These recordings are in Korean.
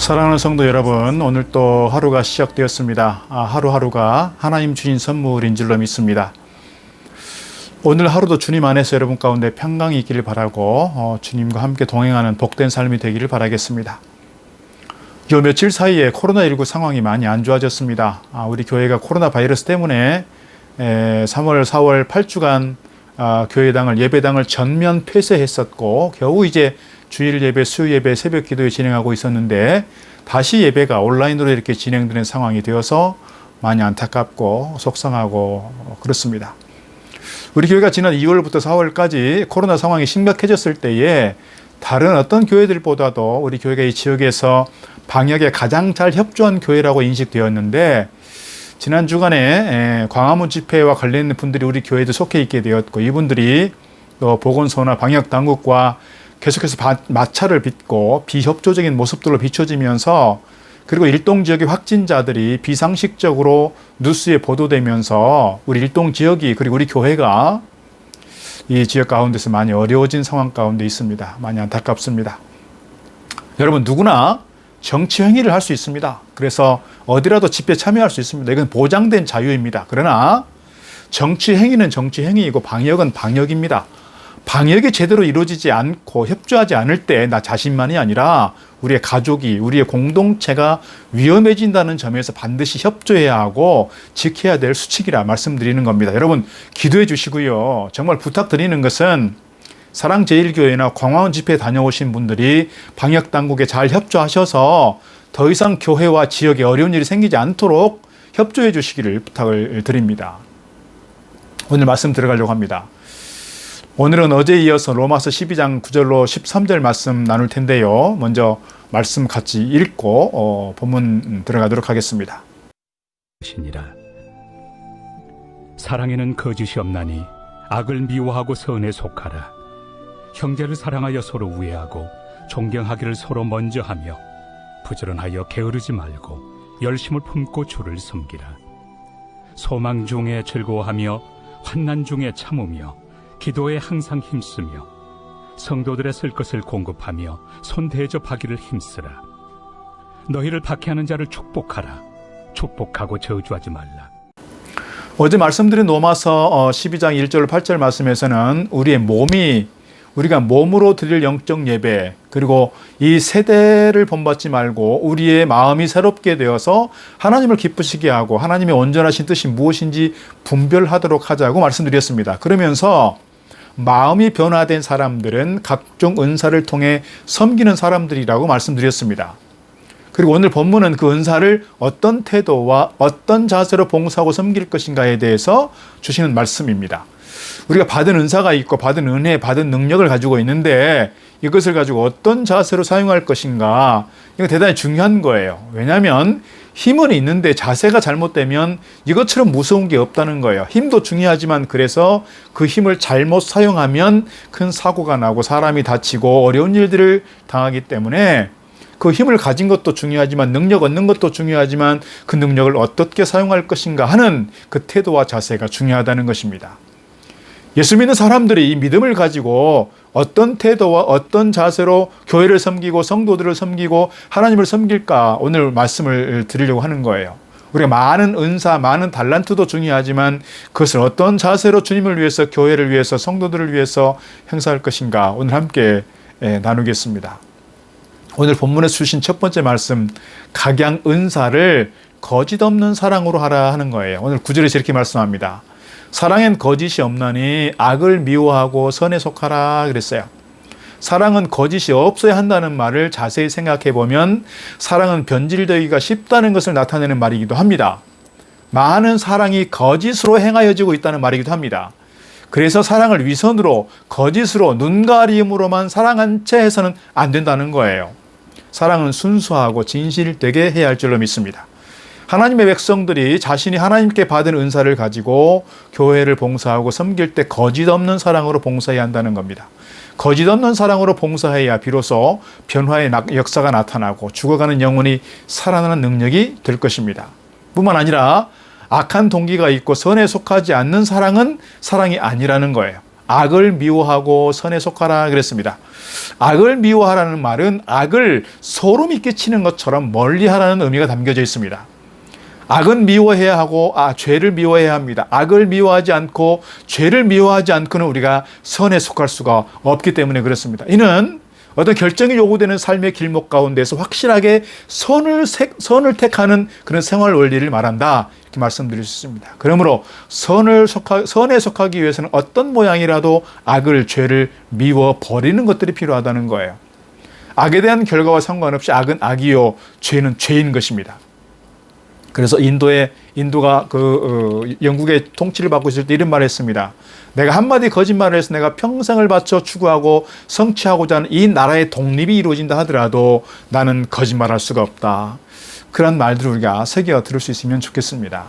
사랑하는 성도 여러분, 오늘 또 하루가 시작되었습니다. 하루하루가 하나님 주신 선물인 줄로 믿습니다. 오늘 하루도 주님 안에서 여러분 가운데 평강이 있기를 바라고 주님과 함께 동행하는 복된 삶이 되기를 바라겠습니다. 요 며칠 사이에 코로나19 상황이 많이 안 좋아졌습니다. 우리 교회가 코로나 바이러스 때문에 3월, 4월 8주간 교회당을, 예배당을 전면 폐쇄했었고 겨우 이제 주일 예배, 수요 예배, 새벽 기도에 진행하고 있었는데 다시 예배가 온라인으로 이렇게 진행되는 상황이 되어서 많이 안타깝고 속상하고 그렇습니다. 우리 교회가 지난 2월부터 4월까지 코로나 상황이 심각해졌을 때에 다른 어떤 교회들보다도 우리 교회가 이 지역에서 방역에 가장 잘 협조한 교회라고 인식되었는데 지난 주간에 광화문 집회와 관련된 분들이 우리 교회도 속해 있게 되었고 이분들이 또 보건소나 방역 당국과 계속해서 마찰을 빚고 비협조적인 모습들로 비춰지면서 그리고 일동 지역의 확진자들이 비상식적으로 뉴스에 보도되면서 우리 일동 지역이 그리고 우리 교회가 이 지역 가운데서 많이 어려워진 상황 가운데 있습니다. 많이 안타깝습니다. 여러분 누구나 정치 행위를 할 수 있습니다. 그래서 어디라도 집회 참여할 수 있습니다. 이건 보장된 자유입니다. 그러나 정치 행위는 정치 행위이고 방역은 방역입니다. 방역이 제대로 이루어지지 않고 협조하지 않을 때 나 자신만이 아니라 우리의 가족이, 우리의 공동체가 위험해진다는 점에서 반드시 협조해야 하고 지켜야 될 수칙이라 말씀드리는 겁니다. 여러분 기도해 주시고요. 정말 부탁드리는 것은 사랑제일교회나 광화문 집회에 다녀오신 분들이 방역당국에 잘 협조하셔서 더 이상 교회와 지역에 어려운 일이 생기지 않도록 협조해 주시기를 부탁을 드립니다. 오늘 말씀 들어가려고 합니다. 오늘은 어제에 이어서 로마서 12장 9절로 13절 말씀 나눌 텐데요. 먼저 말씀 같이 읽고 본문 들어가도록 하겠습니다. 사랑에는 거짓이 없나니 악을 미워하고 선에 속하라. 형제를 사랑하여 서로 우애하고 존경하기를 서로 먼저 하며 부지런하여 게으르지 말고 열심을 품고 주를 섬기라. 소망 중에 즐거워하며 환난 중에 참으며 기도에 항상 힘쓰며 성도들의 쓸 것을 공급하며 손 대접하기를 힘쓰라. 너희를 박해하는 자를 축복하라. 축복하고 저주하지 말라. 어제 말씀드린 로마서 12장 1절 8절 말씀에서는 우리가 몸으로 드릴 영적 예배 그리고 이 세대를 본받지 말고 우리의 마음이 새롭게 되어서 하나님을 기쁘시게 하고 하나님의 온전하신 뜻이 무엇인지 분별하도록 하자고 말씀드렸습니다. 그러면서 마음이 변화된 사람들은 각종 은사를 통해 섬기는 사람들이라고 말씀드렸습니다. 그리고 오늘 본문은 그 은사를 어떤 태도와 어떤 자세로 봉사하고 섬길 것인가에 대해서 주시는 말씀입니다. 우리가 받은 은사가 있고 받은 은혜, 받은 능력을 가지고 있는데 이것을 가지고 어떤 자세로 사용할 것인가 이거 대단히 중요한 거예요. 왜냐하면 힘은 있는데 자세가 잘못되면 이것처럼 무서운 게 없다는 거예요. 힘도 중요하지만 그래서 그 힘을 잘못 사용하면 큰 사고가 나고 사람이 다치고 어려운 일들을 당하기 때문에 그 힘을 가진 것도 중요하지만 능력 얻는 것도 중요하지만 그 능력을 어떻게 사용할 것인가 하는 그 태도와 자세가 중요하다는 것입니다. 예수 믿는 사람들이 이 믿음을 가지고 어떤 태도와 어떤 자세로 교회를 섬기고 성도들을 섬기고 하나님을 섬길까 오늘 말씀을 드리려고 하는 거예요. 우리가 많은 은사, 많은 달란트도 중요하지만 그것을 어떤 자세로 주님을 위해서, 교회를 위해서, 성도들을 위해서 행사할 것인가 오늘 함께 나누겠습니다. 오늘 본문에서 주신 첫 번째 말씀, 각양 은사를 거짓 없는 사랑으로 하라 하는 거예요. 오늘 9절에서 이렇게 말씀합니다. 사랑엔 거짓이 없나니 악을 미워하고 선에 속하라 그랬어요. 사랑은 거짓이 없어야 한다는 말을 자세히 생각해 보면 사랑은 변질되기가 쉽다는 것을 나타내는 말이기도 합니다. 많은 사랑이 거짓으로 행하여지고 있다는 말이기도 합니다. 그래서 사랑을 위선으로 거짓으로 눈가림으로만 사랑한 채 해서는 안 된다는 거예요. 사랑은 순수하고 진실되게 해야 할 줄로 믿습니다. 하나님의 백성들이 자신이 하나님께 받은 은사를 가지고 교회를 봉사하고 섬길 때 거짓 없는 사랑으로 봉사해야 한다는 겁니다. 거짓 없는 사랑으로 봉사해야 비로소 변화의 역사가 나타나고 죽어가는 영혼이 살아나는 능력이 될 것입니다. 뿐만 아니라 악한 동기가 있고 선에 속하지 않는 사랑은 사랑이 아니라는 거예요. 악을 미워하고 선에 속하라 그랬습니다. 악을 미워하라는 말은 악을 소름이 끼치는 것처럼 멀리하라는 의미가 담겨져 있습니다. 악은 미워해야 하고 죄를 미워해야 합니다. 악을 미워하지 않고 죄를 미워하지 않고는 우리가 선에 속할 수가 없기 때문에 그렇습니다. 이는 어떤 결정이 요구되는 삶의 길목 가운데서 확실하게 선을 택하는 그런 생활 원리를 말한다, 이렇게 말씀드릴 수 있습니다. 그러므로 선에 속하기 위해서는 어떤 모양이라도 악을, 죄를 미워 버리는 것들이 필요하다는 거예요. 악에 대한 결과와 상관없이 악은 악이요, 죄는 죄인 것입니다. 그래서 인도가 영국의 통치를 받고 있을 때 이런 말을 했습니다. 내가 한마디 거짓말을 해서 내가 평생을 바쳐 추구하고 성취하고자 하는 이 나라의 독립이 이루어진다 하더라도 나는 거짓말할 수가 없다. 그런 말들을 우리가 새겨 들을 수 있으면 좋겠습니다.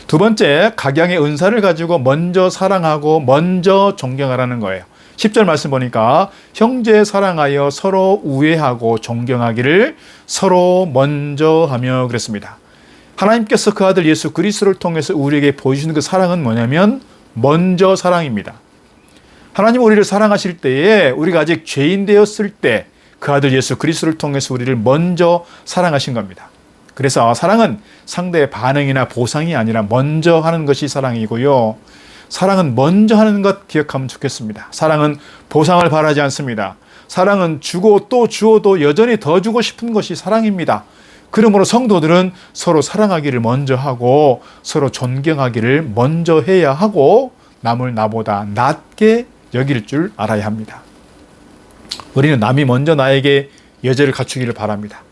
두 번째, 각양의 은사를 가지고 먼저 사랑하고 먼저 존경하라는 거예요. 10절 말씀 보니까 형제 사랑하여 서로 우애하고 존경하기를 서로 먼저 하며 그랬습니다. 하나님께서 그 아들 예수 그리스도를 통해서 우리에게 보여주는 그 사랑은 뭐냐면 먼저 사랑입니다. 하나님 우리를 사랑하실 때에 우리가 아직 죄인 되었을 때 그 아들 예수 그리스도를 통해서 우리를 먼저 사랑하신 겁니다. 그래서 사랑은 상대의 반응이나 보상이 아니라 먼저 하는 것이 사랑이고요. 사랑은 먼저 하는 것 기억하면 좋겠습니다. 사랑은 보상을 바라지 않습니다. 사랑은 주고 또 주어도 여전히 더 주고 싶은 것이 사랑입니다. 그러므로 성도들은 서로 사랑하기를 먼저 하고 서로 존경하기를 먼저 해야 하고 남을 나보다 낮게 여길 줄 알아야 합니다. 우리는 남이 먼저 나에게 예절을 갖추기를 바랍니다.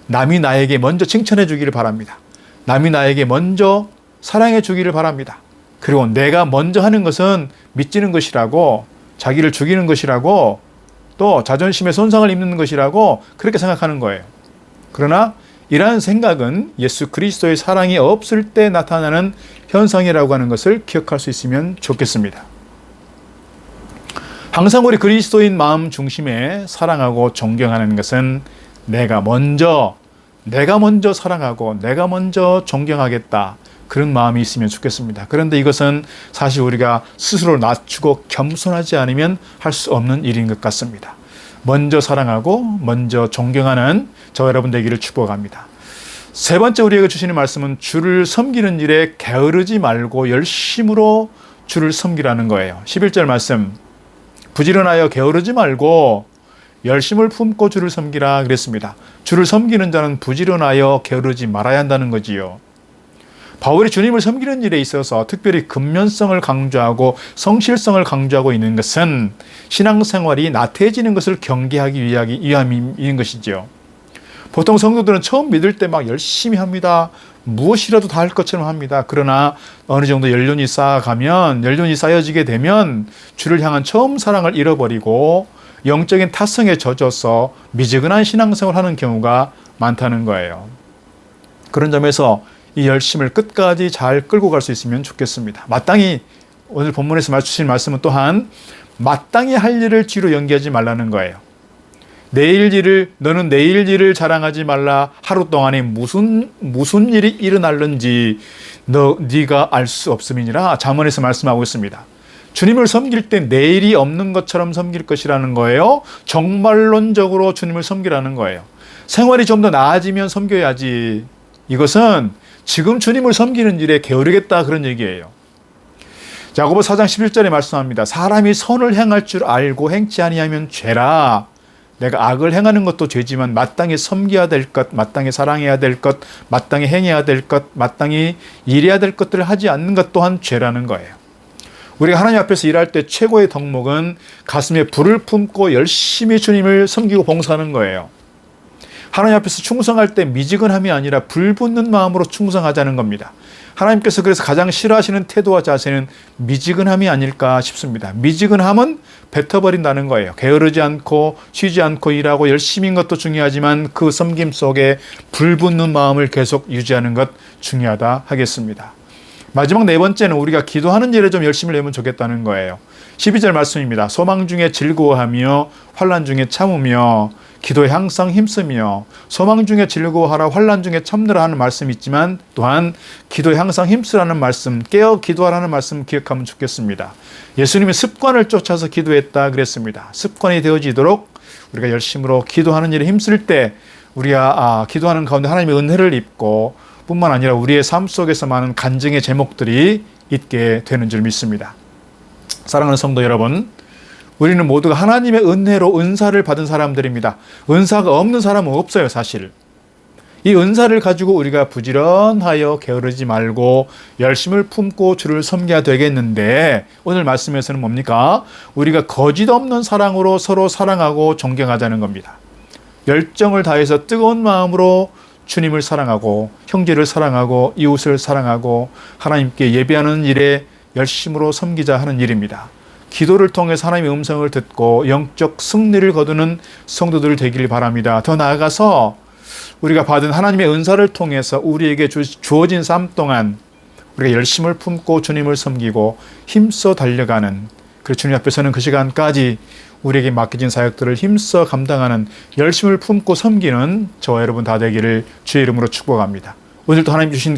남이 나에게 먼저 칭찬해 주기를 바랍니다. 남이 나에게 먼저 사랑해 주기를 바랍니다. 그리고 내가 먼저 하는 것은 미치는 것이라고, 자기를 죽이는 것이라고, 또 자존심에 손상을 입는 것이라고 그렇게 생각하는 거예요. 그러나 이러한 생각은 예수 그리스도의 사랑이 없을 때 나타나는 현상이라고 하는 것을 기억할 수 있으면 좋겠습니다. 항상 우리 그리스도인 마음 중심에 사랑하고 존경하는 것은 내가 먼저 사랑하고 내가 먼저 존경하겠다, 그런 마음이 있으면 좋겠습니다. 그런데 이것은 사실 우리가 스스로 낮추고 겸손하지 않으면 할 수 없는 일인 것 같습니다. 먼저 사랑하고 먼저 존경하는 저 여러분 되기를 축복합니다. 세 번째 우리에게 주시는 말씀은 주를 섬기는 일에 게으르지 말고 열심으로 주를 섬기라는 거예요. 11절 말씀, 부지런하여 게으르지 말고 열심을 품고 주를 섬기라 그랬습니다. 주를 섬기는 자는 부지런하여 게으르지 말아야 한다는 거지요. 바울이 주님을 섬기는 일에 있어서 특별히 근면성을 강조하고 성실성을 강조하고 있는 것은 신앙생활이 나태해지는 것을 경계하기 위함인 것이죠. 보통 성도들은 처음 믿을 때 막 열심히 합니다. 무엇이라도 다 할 것처럼 합니다. 그러나 어느 정도 연륜이 쌓여지게 되면 주를 향한 처음 사랑을 잃어버리고 영적인 타성에 젖어서 미지근한 신앙생활을 하는 경우가 많다는 거예요. 그런 점에서 이 열심을 끝까지 잘 끌고 갈 수 있으면 좋겠습니다. 마땅히 오늘 본문에서 주신 말씀은 또한 마땅히 할 일을 뒤로 연기하지 말라는 거예요. 너는 내일 일을 자랑하지 말라. 하루 동안에 무슨 일이 일어날는지 네가 알 수 없음이니라. 잠언에서 말씀하고 있습니다. 주님을 섬길 때 내일이 없는 것처럼 섬길 것이라는 거예요. 정말론적으로 주님을 섬기라는 거예요. 생활이 좀 더 나아지면 섬겨야지. 이것은 지금 주님을 섬기는 일에 게으르겠다, 그런 얘기예요. 야고보 4장 11절에 말씀합니다. 사람이 선을 행할 줄 알고 행치 아니하면 죄라. 내가 악을 행하는 것도 죄지만 마땅히 섬겨야 될 것, 마땅히 사랑해야 될 것, 마땅히 행해야 될 것, 마땅히 일해야 될 것들을 하지 않는 것 또한 죄라는 거예요. 우리가 하나님 앞에서 일할 때 최고의 덕목은 가슴에 불을 품고 열심히 주님을 섬기고 봉사하는 거예요. 하나님 앞에서 충성할 때 미지근함이 아니라 불붙는 마음으로 충성하자는 겁니다. 하나님께서 그래서 가장 싫어하시는 태도와 자세는 미지근함이 아닐까 싶습니다. 미지근함은 뱉어버린다는 거예요. 게으르지 않고 쉬지 않고 일하고 열심인 것도 중요하지만 그 섬김 속에 불붙는 마음을 계속 유지하는 것 중요하다 하겠습니다. 마지막 네 번째는 우리가 기도하는 일에 좀 열심을 내면 좋겠다는 거예요. 12절 말씀입니다. 소망 중에 즐거워하며 환난 중에 참으며 기도에 항상 힘쓰며 소망 중에 즐거워하라 환난 중에 참느라 하는 말씀이 있지만 또한 기도에 항상 힘쓰라는 말씀, 깨어 기도하라는 말씀 기억하면 좋겠습니다. 예수님이 습관을 쫓아서 기도했다 그랬습니다. 습관이 되어지도록 우리가 열심으로 기도하는 일에 힘쓸 때 우리가 기도하는 가운데 하나님의 은혜를 입고 뿐만 아니라 우리의 삶 속에서 많은 간증의 제목들이 있게 되는 줄 믿습니다. 사랑하는 성도 여러분, 우리는 모두가 하나님의 은혜로 은사를 받은 사람들입니다. 은사가 없는 사람은 없어요, 사실. 이 은사를 가지고 우리가 부지런하여 게으르지 말고 열심을 품고 주를 섬겨야 되겠는데 오늘 말씀에서는 뭡니까? 우리가 거짓 없는 사랑으로 서로 사랑하고 존경하자는 겁니다. 열정을 다해서 뜨거운 마음으로 주님을 사랑하고 형제를 사랑하고 이웃을 사랑하고 하나님께 예배하는 일에 열심으로 섬기자 하는 일입니다. 기도를 통해서 하나님의 음성을 듣고 영적 승리를 거두는 성도들 되길 바랍니다. 더 나아가서 우리가 받은 하나님의 은사를 통해서 우리에게 주어진 삶 동안 우리가 열심을 품고 주님을 섬기고 힘써 달려가는, 그리고 주님 앞에서는 그 시간까지 우리에게 맡겨진 사역들을 힘써 감당하는, 열심을 품고 섬기는 저와 여러분 다 되기를 주의 이름으로 축복합니다. 오늘도 하나님 주신